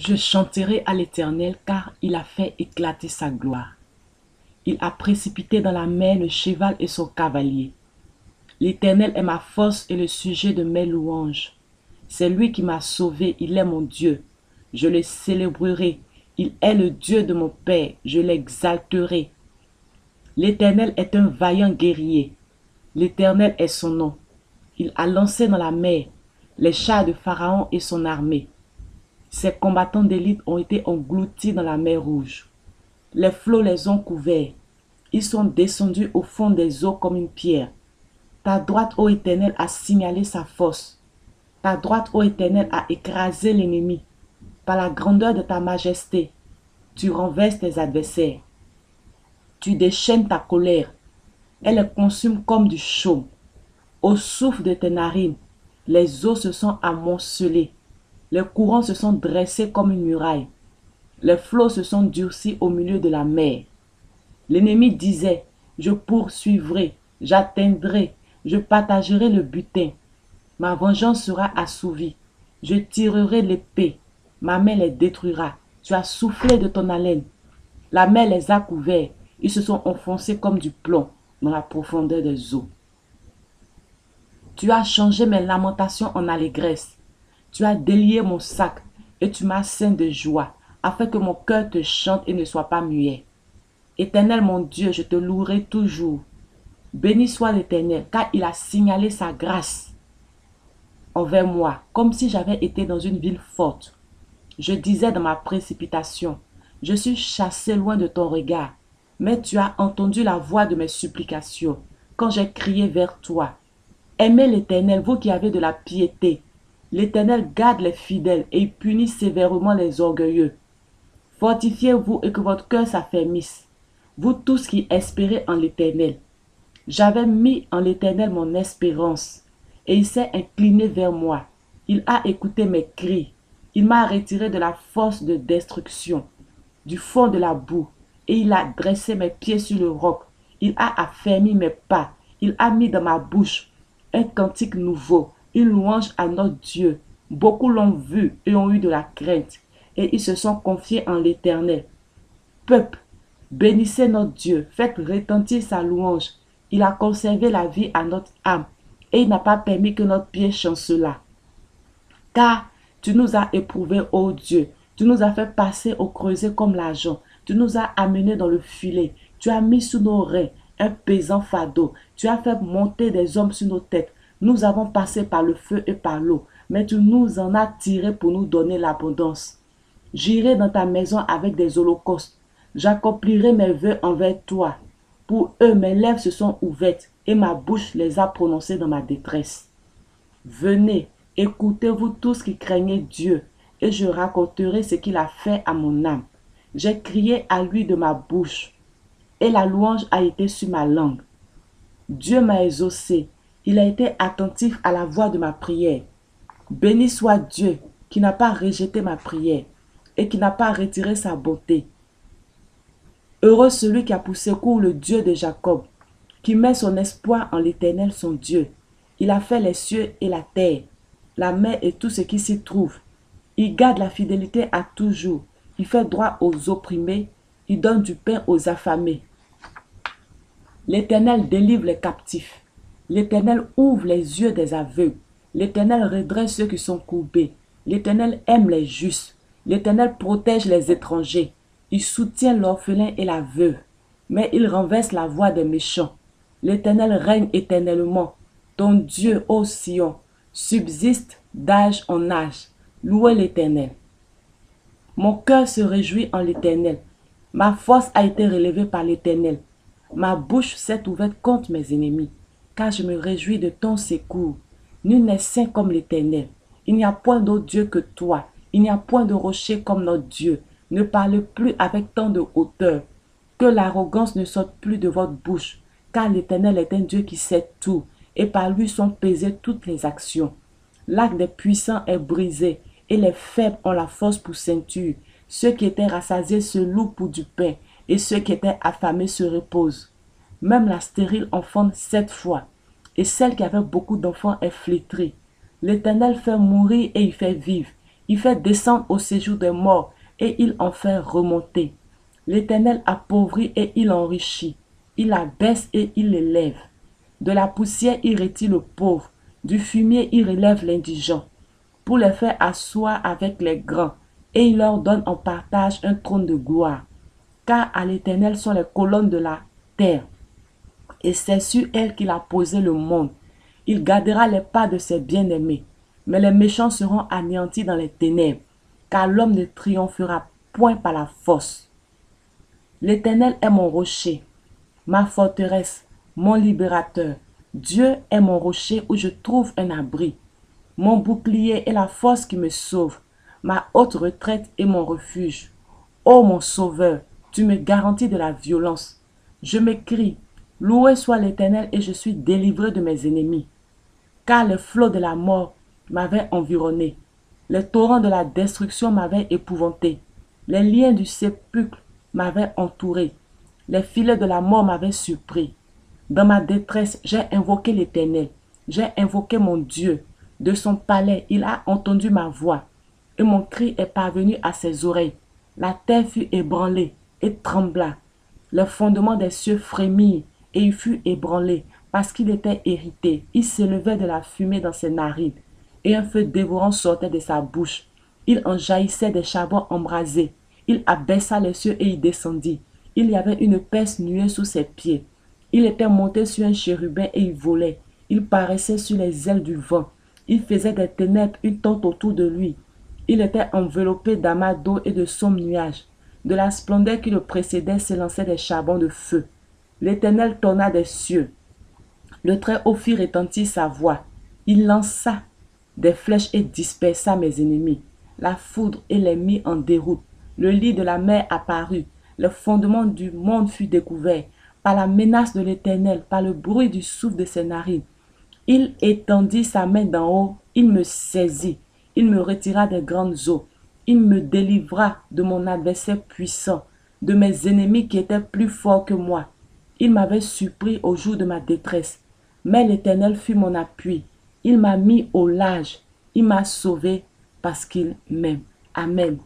Je chanterai à l'Éternel car il a fait éclater sa gloire. Il a précipité dans la mer le cheval et son cavalier. L'Éternel est ma force et le sujet de mes louanges. C'est lui qui m'a sauvé, il est mon Dieu. Je le célébrerai. Il est le Dieu de mon Père, je l'exalterai. L'Éternel est un vaillant guerrier. L'Éternel est son nom. Il a lancé dans la mer les chars de Pharaon et son armée. Ses combattants d'élite ont été engloutis dans la mer Rouge. Les flots les ont couverts. Ils sont descendus au fond des eaux comme une pierre. Ta droite, ô Éternel, a signalé sa force. Ta droite, ô Éternel, a écrasé l'ennemi. Par la grandeur de ta majesté, tu renverses tes adversaires. Tu déchaînes ta colère. Elle les consume comme du chaume. Au souffle de tes narines, les eaux se sont amoncelées. Les courants se sont dressés comme une muraille. Les flots se sont durcis au milieu de la mer. L'ennemi disait, je poursuivrai, j'atteindrai, je partagerai le butin. Ma vengeance sera assouvie. Je tirerai l'épée. Ma main les détruira. Tu as soufflé de ton haleine. La mer les a couverts. Ils se sont enfoncés comme du plomb dans la profondeur des eaux. Tu as changé mes lamentations en allégresse. Tu as délié mon sac et tu m'as ceint de joie, afin que mon cœur te chante et ne soit pas muet. Éternel mon Dieu, je te louerai toujours. Béni soit l'Éternel, car il a signalé sa grâce envers moi, comme si j'avais été dans une ville forte. Je disais dans ma précipitation, je suis chassé loin de ton regard, mais tu as entendu la voix de mes supplications, quand j'ai crié vers toi. Aimez l'Éternel, vous qui avez de la piété. L'Éternel garde les fidèles et punit sévèrement les orgueilleux. Fortifiez-vous et que votre cœur s'affermisse, vous tous qui espérez en l'Éternel. J'avais mis en l'Éternel mon espérance, et il s'est incliné vers moi. Il a écouté mes cris. Il m'a retiré de la force de destruction, du fond de la boue, et il a dressé mes pieds sur le roc. Il a affermi mes pas. Il a mis dans ma bouche un cantique nouveau, une louange à notre Dieu. Beaucoup l'ont vu et ont eu de la crainte, et ils se sont confiés en l'Éternel. Peuple, bénissez notre Dieu, faites retentir sa louange. Il a conservé la vie à notre âme, et il n'a pas permis que notre pied chancelât. Car tu nous as éprouvés, ô Dieu, tu nous as fait passer au creuset comme l'argent, tu nous as amenés dans le filet, tu as mis sous nos reins un pesant fardeau, tu as fait monter des hommes sur nos têtes. Nous avons passé par le feu et par l'eau, mais tu nous en as tirés pour nous donner l'abondance. J'irai dans ta maison avec des holocaustes, j'accomplirai mes vœux envers toi. Pour eux, mes lèvres se sont ouvertes et ma bouche les a prononcées dans ma détresse. Venez, écoutez-vous tous qui craignez Dieu, et je raconterai ce qu'il a fait à mon âme. J'ai crié à lui de ma bouche, et la louange a été sur ma langue. Dieu m'a exaucé, il a été attentif à la voix de ma prière. Béni soit Dieu qui n'a pas rejeté ma prière et qui n'a pas retiré sa bonté. Heureux celui qui a pour secours le Dieu de Jacob, qui met son espoir en l'Éternel son Dieu. Il a fait les cieux et la terre, la mer et tout ce qui s'y trouve. Il garde la fidélité à toujours. Il fait droit aux opprimés. Il donne du pain aux affamés. L'Éternel délivre les captifs. L'Éternel ouvre les yeux des aveugles. L'Éternel redresse ceux qui sont courbés. L'Éternel aime les justes. L'Éternel protège les étrangers. Il soutient l'orphelin et la veuve. Mais il renverse la voix des méchants. L'Éternel règne éternellement. Ton Dieu, ô Sion, subsiste d'âge en âge. Louez l'Éternel. Mon cœur se réjouit en l'Éternel. Ma force a été relevée par l'Éternel. Ma bouche s'est ouverte contre mes ennemis, car je me réjouis de ton secours. Nul n'est saint comme l'Éternel. Il n'y a point d'autre Dieu que toi. Il n'y a point de rocher comme notre Dieu. Ne parlez plus avec tant de hauteur. Que l'arrogance ne sorte plus de votre bouche, car l'Éternel est un Dieu qui sait tout, et par lui sont pesées toutes les actions. L'arc des puissants est brisé, et les faibles ont la force pour ceinture. Ceux qui étaient rassasiés se louent pour du pain, et ceux qui étaient affamés se reposent. Même la stérile enfante 7 fois, et celle qui avait beaucoup d'enfants est flétrie. L'Éternel fait mourir et il fait vivre. Il fait descendre au séjour des morts et il en fait remonter. L'Éternel appauvrit et il enrichit. Il abaisse et il l'élève. De la poussière, il retire le pauvre. Du fumier, il relève l'indigent. Pour les faire asseoir avec les grands. Et il leur donne en partage un trône de gloire. Car à l'Éternel sont les colonnes de la terre. Et c'est sur elle qu'il a posé le monde. Il gardera les pas de ses bien-aimés. Mais les méchants seront anéantis dans les ténèbres. Car l'homme ne triomphera point par la force. L'Éternel est mon rocher, ma forteresse, mon libérateur. Dieu est mon rocher où je trouve un abri. Mon bouclier est la force qui me sauve, ma haute retraite est mon refuge. Ô mon sauveur, tu me garantis de la violence. Je m'écrie, loué soit l'Éternel et je suis délivré de mes ennemis. Car les flots de la mort m'avaient environné. Les torrents de la destruction m'avaient épouvanté. Les liens du sépulcre m'avaient entouré. Les filets de la mort m'avaient surpris. Dans ma détresse, j'ai invoqué l'Éternel. J'ai invoqué mon Dieu. De son palais, il a entendu ma voix. Et mon cri est parvenu à ses oreilles. La terre fut ébranlée et trembla. Le fondement des cieux frémit et il fut ébranlé parce qu'il était irrité. Il s'élevait de la fumée dans ses narines et un feu dévorant sortait de sa bouche. Il en jaillissait des charbons embrasés. Il abaissa les cieux et il descendit. Il y avait une perce nuée sous ses pieds. Il était monté sur un chérubin et il volait. Il paraissait sur les ailes du vent. Il faisait des ténèbres une tente autour de lui. Il était enveloppé d'amas d'eau et de sombres nuages. De la splendeur qui le précédait s'élançaient des charbons de feu. L'Éternel tonna des cieux. Le Très-Haut fit retentir sa voix. Il lança des flèches et dispersa mes ennemis. La foudre et les mit en déroute. Le lit de la mer apparut. Le fondement du monde fut découvert. Par la menace de l'Éternel, par le bruit du souffle de ses narines. Il étendit sa main d'en haut. Il me saisit. Il me retira des grandes eaux. Il me délivra de mon adversaire puissant, de mes ennemis qui étaient plus forts que moi. Il m'avait surpris au jour de ma détresse. Mais l'Éternel fut mon appui. Il m'a mis au large. Il m'a sauvé parce qu'il m'aime. Amen.